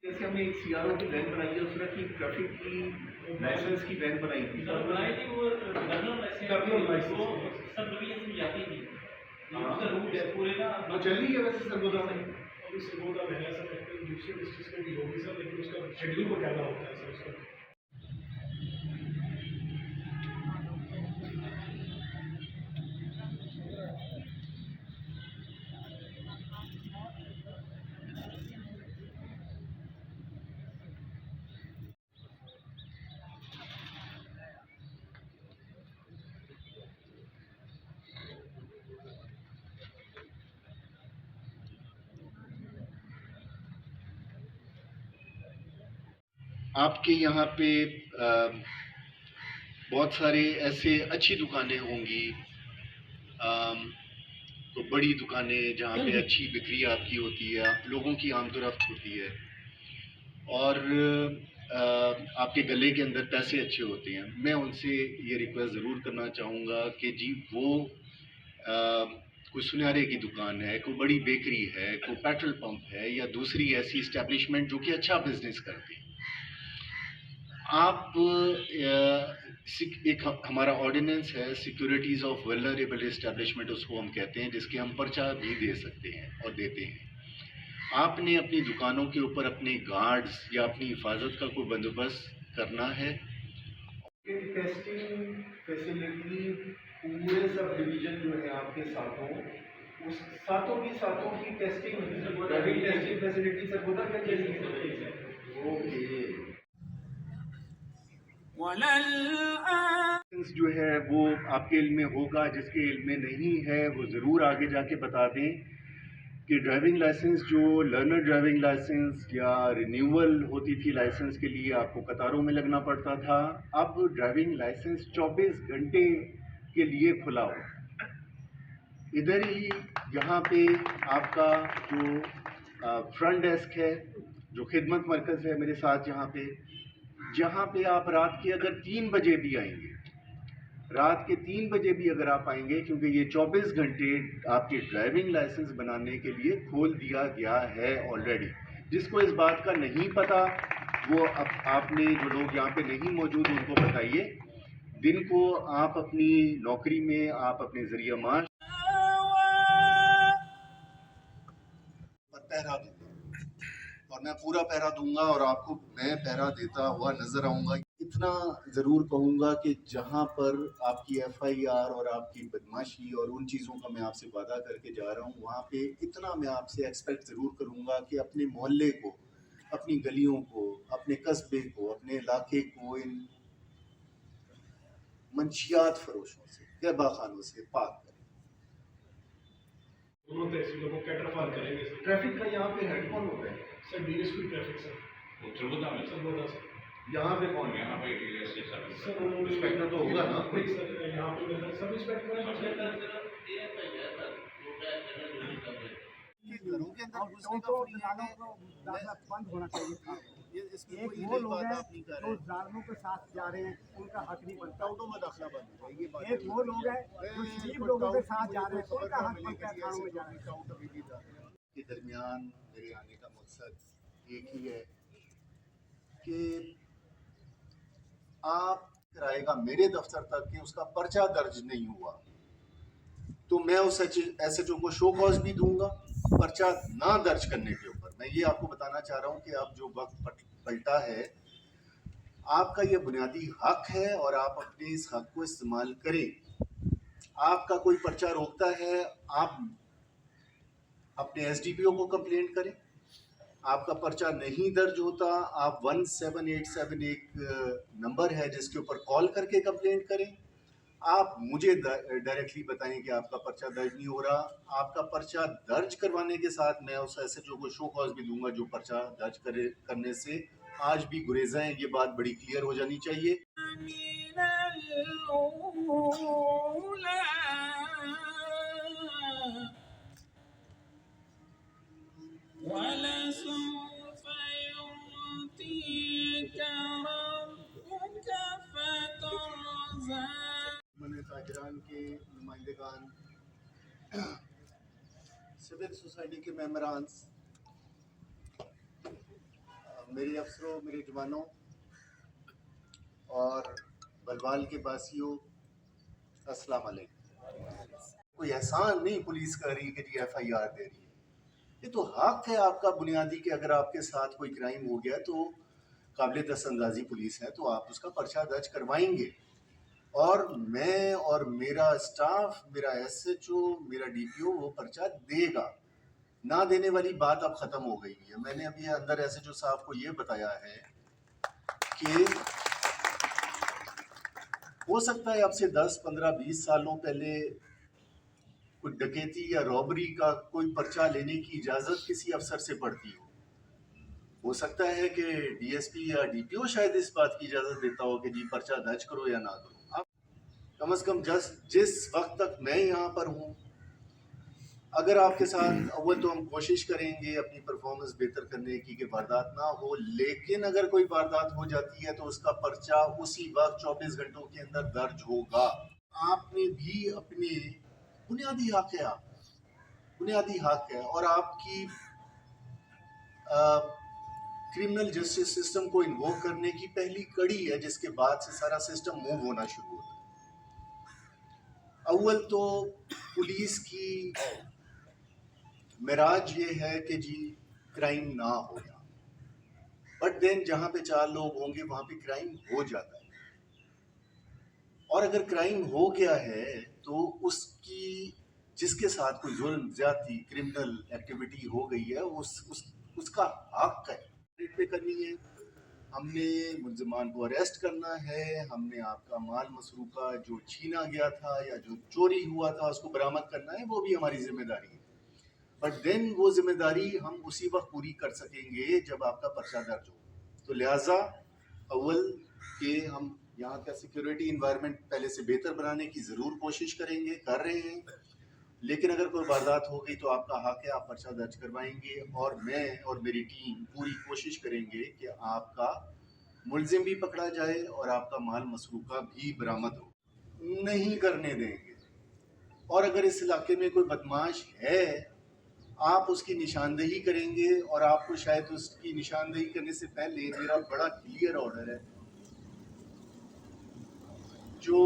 जैसे हमने एक सीआरओ की वैन बनाई है, उसमें की ट्रैफिक की लाइसेंस की वैन बनाई थी। बनाई थी वो कर्नल लाइसेंस वो सब डिवीजन में जाती थी। हाँ। उसका रूट है पूरे ना वो चल रही है वैसे सरगोदा में। अभी सरगोदा में है सर, दूसरे डिस्ट्रिक्ट में भी होगी सर, लेकिन उसका शेड्यूल बकायदा होता है सर उसका। आपके यहाँ पे बहुत सारे ऐसे अच्छी दुकानें होंगी, तो बड़ी दुकानें जहाँ पे अच्छी बिक्री आपकी होती है, लोगों की आमदोरफ्त होती है और आपके गले के अंदर पैसे अच्छे होते हैं। मैं उनसे ये रिक्वेस्ट ज़रूर करना चाहूँगा कि जी वो कोई सुनहरे की दुकान है, कोई बड़ी बेकरी है, कोई पेट्रोल पंप है या दूसरी ऐसी इस्टेब्लिशमेंट जो कि अच्छा बिजनेस करती है, आप एक हमारा ऑर्डिनेंस है सिक्योरिटीज़ ऑफ वल्नरेबल इस्टेब्लिशमेंट, उसको हम कहते हैं, जिसके हम पर्चा भी दे सकते हैं और देते हैं। आपने अपनी दुकानों के ऊपर अपने गार्ड्स या अपनी हिफाजत का कोई बंदोबस्त करना है। टेस्टिंग फैसिलिटी पूरे सब डिवीजन जो है आपके साथों, उस सातों की testing driving testing facility Sargodha के जरिए। ओके। जो है वो आपके इल्म में होगा, जिसके इल्म में नहीं है वो ज़रूर आगे जाके बता दें कि ड्राइविंग लाइसेंस जो लर्नर ड्राइविंग लाइसेंस या रिन्यूअल होती थी लाइसेंस के लिए, आपको कतारों में लगना पड़ता था। अब ड्राइविंग लाइसेंस 24 घंटे के लिए खुला हो। इधर ही यहाँ पे आपका जो फ्रंट डेस्क है, जो खिदमत मरकज़ है मेरे साथ यहाँ पे, जहाँ पे आप रात के अगर 3 बजे भी आएंगे, रात के 3 बजे भी अगर आप आएंगे, क्योंकि ये 24 घंटे आपके ड्राइविंग लाइसेंस बनाने के लिए खोल दिया गया है ऑलरेडी। जिसको इस बात का नहीं पता, वो आपने जो लोग यहाँ पे नहीं मौजूद उनको बताइए। दिन को आप अपनी नौकरी में, आप अपने जरिया माश पर पहरा दूंगा और मैं पूरा पहरा दूंगा और आपको मैं पहरा देता हुआ नजर आऊंगा। इतना ज़रूर कहूँगा कि जहाँ पर आपकी एफआईआर और आपकी बदमाशी और उन चीज़ों का मैं आपसे वादा करके जा रहा हूँ, वहाँ पे इतना मैं आपसे एक्सपेक्ट ज़रूर करूँगा कि अपने मोहल्ले को, अपनी गलियों को, अपने कस्बे को, अपने इलाके को इन मंशियात फरोशों से, गैबाखानों से पाक करें। दोनों तहसीलों को कैटरफार करेंगे सर। ट्रैफिक का यहाँ पे हेड कौन होता है? Sir DSP traffic sir, Sargodha में सरगोदा सर। यहाँ पे कौन? यहाँ पे स्टेशन सर इंस्पेक्टर तो होगा ना? नहीं सर, यहाँ पे मेरा सब इंस्पेक्टर है। घरों के अंदर घुसने का फ्री है, बंद होना चाहिए था। इसमें एक कोई वो नई लोग बात हैं आप नहीं कर जो रहे। जालमों के साथ जा रहे हैं, उनका हक नहीं बनता। पटाउटों में दाखिला बंद है, ये बात एक वो लोग हैं जो शरीफ लोगों के साथ जा रहे हैं, उनका हक बनता है थानों में जाना। के दरमियान मेरे आने का मकसद एक ही है कि आप कराएगा मेरे दफ्तर तक कि उसका पर्चा दर्ज नहीं हुआ, तो मैं उस एसएचओ को शो कॉज भी दूंगा पर्चा ना दर्ज करने के ऊपर। मैं ये आपको बताना चाह रहा हूँ कि अब जो वक्त पलटा है, आपका ये बुनियादी हक है और आप अपने इस हक को इस्तेमाल करें। आपका कोई पर्चा रोकता है, आप अपने एसडीपीओ को कंप्लेंट करें। आपका पर्चा नहीं दर्ज होता, आप 17871 एक नंबर है जिसके ऊपर कॉल करके कंप्लेंट करें। आप मुझे डायरेक्टली बताएं कि आपका पर्चा दर्ज नहीं हो रहा। आपका पर्चा दर्ज करवाने के साथ मैं उस एसएचओ को शो कॉज भी दूंगा जो पर्चा दर्ज करने से आज भी गुरेजा है। ये बात बड़ी क्लियर हो जानी चाहिए। ताजरान के नुमाइंदगान, सिविल सोसाइटी के मेंबरान, मेरे अफसरों, मेरे जवानों और बलवाल के बासियों, अस्सलाम वालेकुम। कोई एहसान नहीं पुलिस कर रही कि जी FIR दे रही है, ये तो हक है आपका बुनियादी कि अगर आपके साथ कोई क्राइम हो गया तो काबिल दस्तंदाजी पुलिस है तो आप उसका पर्चा दर्ज करवाएंगे। और मैं और मेरा स्टाफ, मेरा SHO, मेरा DPO वो पर्चा देगा। ना देने वाली बात अब ख़त्म हो गई है। मैंने अभी अंदर SHO साहब को ये बताया है कि हो सकता है अब से 10, 15, 20 सालों पहले कोई डकैती या रॉबरी का कोई पर्चा लेने की इजाज़त किसी अफसर से पड़ती हो सकता है कि DSP या DPO शायद इस बात की इजाज़त देता हो कि जी पर्चा दर्ज करो या ना करो। अब कम से कम जिस वक्त तक मैं यहाँ पर हूँ, अगर आपके साथ अव्वल तो हम कोशिश करेंगे अपनी परफॉर्मेंस बेहतर करने की कि वारदात ना हो, लेकिन अगर कोई वारदात हो जाती है तो उसका पर्चा उसी वक्त 24 घंटों के अंदर दर्ज होगा। आपने भी अपने बुनियादी हक है, बुनियादी हक है और आपकी क्रिमिनल जस्टिस सिस्टम को इन्वोक करने की पहली कड़ी है, जिसके बाद से सारा सिस्टम मूव होना शुरू होता है। अव्वल तो पुलिस की मिराज ये है कि जी क्राइम ना हो यहाँ, बट देन जहाँ पे 4 लोग होंगे वहाँ पे क्राइम हो जाता है। और अगर क्राइम हो गया है तो उसकी जिसके साथ कोई जुल्म, ज्यादती, क्रिमिनल एक्टिविटी हो गई है उसका हक है पे करनी है। हमने मुल्ज़िमान को अरेस्ट करना है, हमने आपका माल मसरूका जो छीना गया था या जो चोरी हुआ था उसको बरामद करना है, वो भी हमारी जिम्मेदारी है। बट देन वो जिम्मेदारी हम उसी वक्त पूरी कर सकेंगे जब आपका पर्चा दर्ज हो। तो लिहाजा अव्वल के हम यहाँ का सिक्योरिटी इन्वायरमेंट पहले से बेहतर बनाने की ज़रूर कोशिश करेंगे, कर रहे हैं। लेकिन अगर कोई वारदात हो गई तो आपका हक है, आप पर्चा दर्ज करवाएंगे और मैं और मेरी टीम पूरी कोशिश करेंगे कि आपका मुलजिम भी पकड़ा जाए और आपका माल मसरूका भी बरामद हो। नहीं करने देंगे। और अगर इस इलाके में कोई बदमाश है, आप उसकी निशानदेही करेंगे और आपको शायद उसकी निशानदेही करने से पहले मेरा बड़ा क्लियर ऑर्डर है जो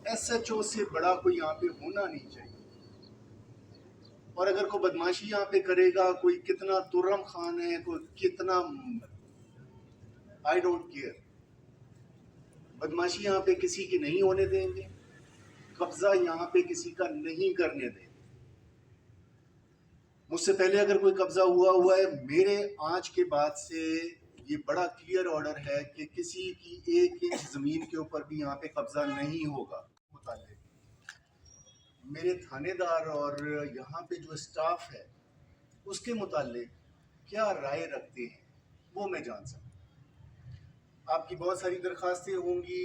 SHO से बड़ा कोई यहाँ पे होना नहीं चाहिए। और अगर कोई बदमाशी यहाँ पे करेगा, कोई कितना तुर्रम खान है, कोई कितना, आई डोंट केयर, बदमाशी यहाँ पे किसी की नहीं होने देंगे, कब्जा यहाँ पे किसी का नहीं करने देंगे। मुझसे पहले अगर कोई कब्जा हुआ है, मेरे आज के बाद से ये बड़ा क्लियर ऑर्डर है कि किसी की 1 इंच जमीन के ऊपर भी यहाँ पे कब्जा नहीं होगा। मेरे थानेदार और यहाँ पे जो स्टाफ है उसके मुतालिक क्या राय रखते हैं वो मैं जान सकता। आपकी बहुत सारी दरखास्तें होंगी,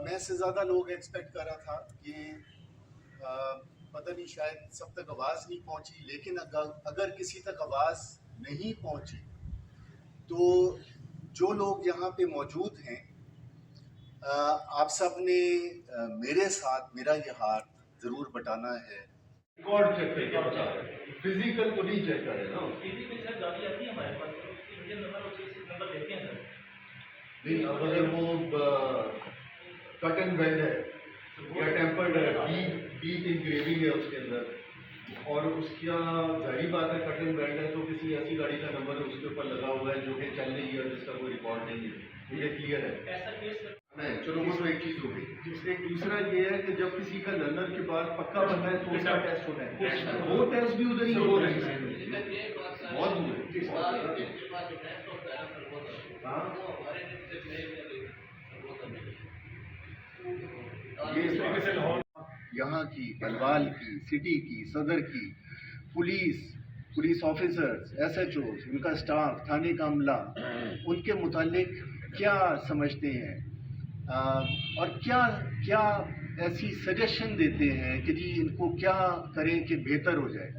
मैं से ज़्यादा लोग एक्सपेक्ट कर रहा था कि पता नहीं शायद सब तक आवाज़ नहीं पहुँची, लेकिन अगर किसी तक आवाज़ नहीं पहुँची तो जो लोग यहाँ पे मौजूद हैं, आप सब ने मेरे साथ मेरा ये हाथ ज़रूर बटाना है। रिकॉर्ड चेक करके बता रहे हैं, फिजिकल तो नहीं चेक कर रहे ना। फिजिकल सर गाड़ी आती है हमारे पास, तो उसकी इंजन नंबर और चेसिस नंबर देते हैं सर। नहीं, अब अगर वो कट एंड बेंड है या टेम्पर्ड है, डीप इंग्रेविंग है उसके अंदर, और उसका जाहिर बात है कट एंड बेंड है तो किसी ऐसी गाड़ी का नंबर उसके ऊपर लगा हुआ है जो कि चल रही है और जिसका कोई रिकॉर्ड नहीं है, ये क्लियर है। ऐसा केस नहीं, चलो वो तो एक चीज़ हो गई। एक दूसरा ये है कि जब किसी का लर्नर के बाद पक्का बनना है तो उसका टेस्ट होना है, वो टेस्ट भी उधर ही हो रहा है, बहुत दूर है। ये इस तरीके से लाहौर यहाँ की, बलवाल की, सिटी की, सदर की पुलिस ऑफिसर्स, SHOs, उनका स्टाफ, थाने का अमला, उनके मुतालिक क्या समझते हैं और क्या ऐसी सजेशन देते हैं कि जी इनको क्या करें कि बेहतर हो जाए।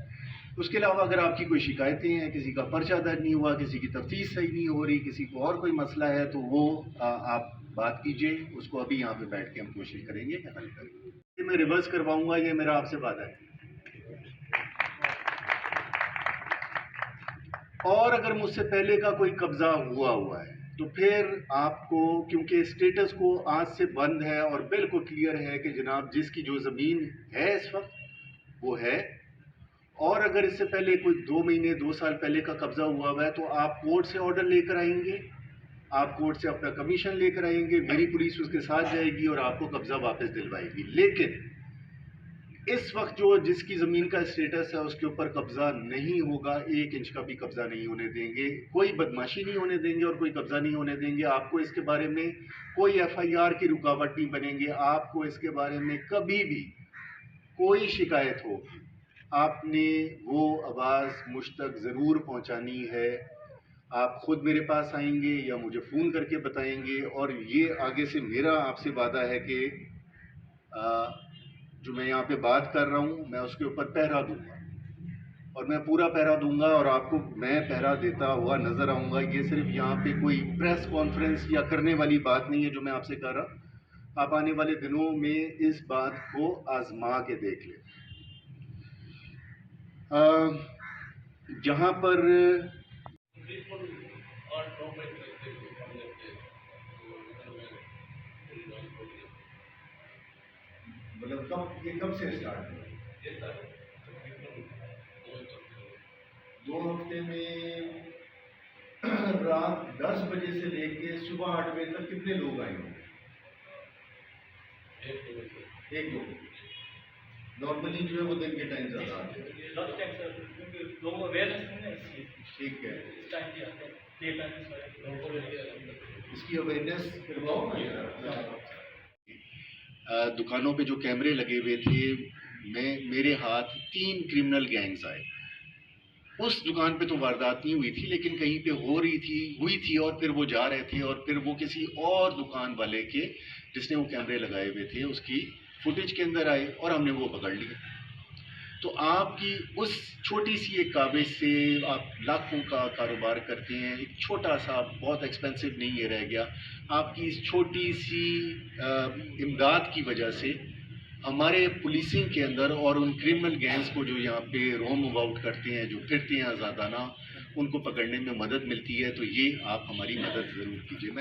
उसके अलावा अगर आपकी कोई शिकायतें हैं, किसी का पर्चा दर्ज नहीं हुआ, किसी की तफ्तीश सही नहीं हो रही, किसी को और कोई मसला है, तो वो आप बात कीजिए, उसको अभी यहाँ पे बैठ के हम कोशिश करेंगे कि हल करें। ये मैं रिवर्स करवाऊंगा, ये मेरा आपसे वादा है। और अगर मुझसे पहले का कोई कब्जा हुआ है तो फिर आपको, क्योंकि स्टेटस को आज से बंद है और बिल्कुल क्लियर है कि जनाब जिसकी जो ज़मीन है इस वक्त वो है, और अगर इससे पहले कोई 2 महीने 2 साल पहले का कब्जा हुआ है तो आप कोर्ट से ऑर्डर लेकर आएंगे, आप कोर्ट से अपना कमीशन लेकर आएंगे, मेरी पुलिस उसके साथ जाएगी और आपको कब्जा वापस दिलवाएगी। लेकिन इस वक्त जो जिसकी ज़मीन का स्टेटस है उसके ऊपर कब्जा नहीं होगा, 1 इंच का भी कब्जा नहीं होने देंगे, कोई बदमाशी नहीं होने देंगे और कोई कब्जा नहीं होने देंगे। आपको इसके बारे में कोई FIR की रुकावट नहीं बनेंगे। आपको इसके बारे में कभी भी कोई शिकायत हो, आपने वो आवाज़ मुझ तक ज़रूर पहुंचानी है। आप खुद मेरे पास आएंगे या मुझे फ़ोन करके बताएंगे, और ये आगे से मेरा आपसे वादा है कि जो मैं यहाँ पे बात कर रहा हूँ मैं उसके ऊपर पहरा दूंगा, और मैं पूरा पहरा दूंगा और आपको मैं पहरा देता हुआ नज़र आऊँगा। ये सिर्फ यहाँ पे कोई प्रेस कॉन्फ्रेंस या करने वाली बात नहीं है जो मैं आपसे कर रहा। आप आने वाले दिनों में इस बात को आजमा के देख लें। जहाँ पर मतलब ये कब से स्टार्ट हुआ? 2 हफ्ते में रात 10 बजे से लेके सुबह 8 बजे तक कितने लोग आए होंगे? 1-2। नॉर्मली जो है वो दिन के टाइम ज़्यादा आते हैं। लॉट टाइम सर, क्योंकि लोगों को अवेयरनेस नहीं है इस चीज़ की। ठीक है, इस टाइम पे आते हैं, डे टाइम में लोगों को इसकी अवेयरनेस करवाओ ना यार। दुकानों पे जो कैमरे लगे हुए थे, मेरे हाथ 3 क्रिमिनल गैंग्स आए। उस दुकान पे तो वारदात नहीं हुई थी, लेकिन कहीं पे हुई थी और फिर वो जा रहे थे, और फिर वो किसी और दुकान वाले के जिसने वो कैमरे लगाए हुए थे उसकी फुटेज के अंदर आए और हमने वो पकड़ लिया। तो आपकी उस छोटी सी एक काबिज से आप लाखों का कारोबार करते हैं, एक छोटा सा, बहुत एक्सपेंसिव नहीं ये रह गया। आपकी इस छोटी सी इमदाद की वजह से हमारे पुलिसिंग के अंदर और उन क्रिमिनल गैंग्स को जो यहाँ पे रोम अबाउट करते हैं, जो फिरते हैं आज़ादाना, उनको पकड़ने में मदद मिलती है। तो ये आप हमारी मदद ज़रूर कीजिए।